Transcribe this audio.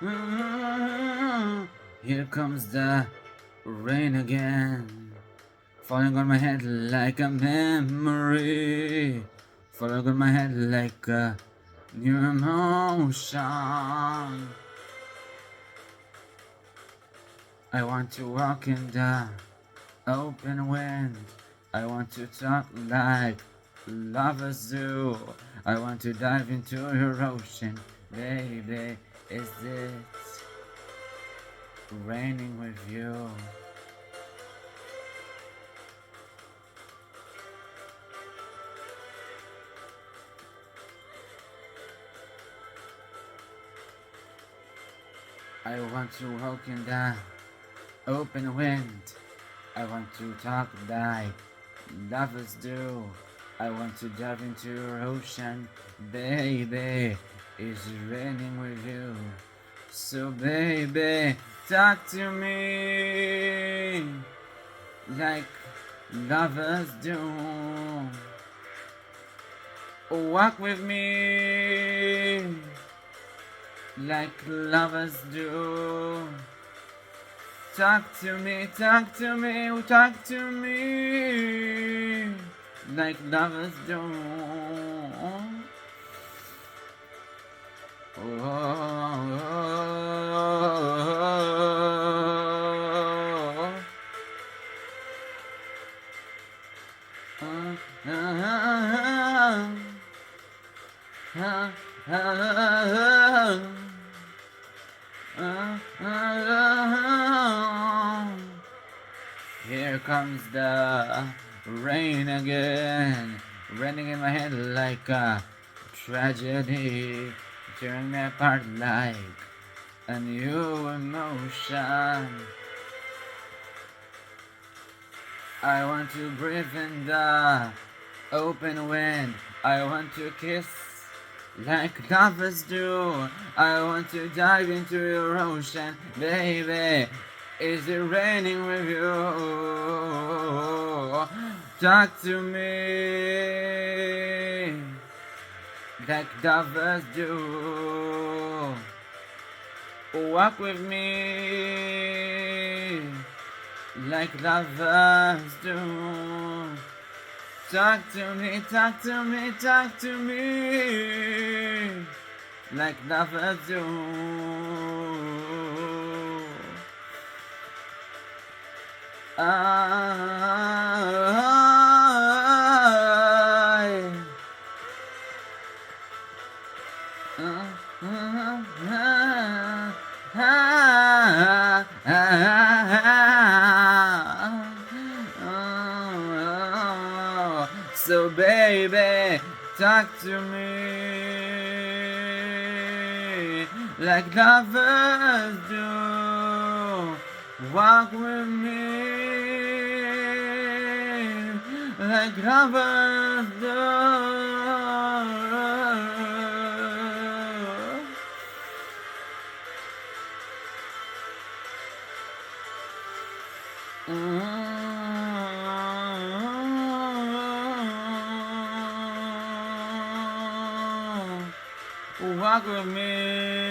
Here comes the rain again, falling on my head like a memory, falling on my head like a new emotion. I want to walk in the open wind. I want to talk like lovers do. I want to dive into your ocean, baby. Is it raining with you? I want to walk in the open wind. I want to talk like lovers do. I want to dive into your ocean, baby. It's raining with you. So baby, talk to me like lovers do. Walk with me like lovers do. Talk to me, talk to me, talk to me like lovers do. Here comes the rain again, raining in my head like a tragedy, tearing me apart like a new emotion. I want to breathe in the open wind. I want to kiss like lovers do. I want to dive into your ocean, baby. Is it raining with you? Talk to me like lovers do. Walk with me like lovers do. Talk to me, talk to me, talk to me like lovers do. So baby, talk to me like lovers do. Walk with me like lovers do. Walk with me.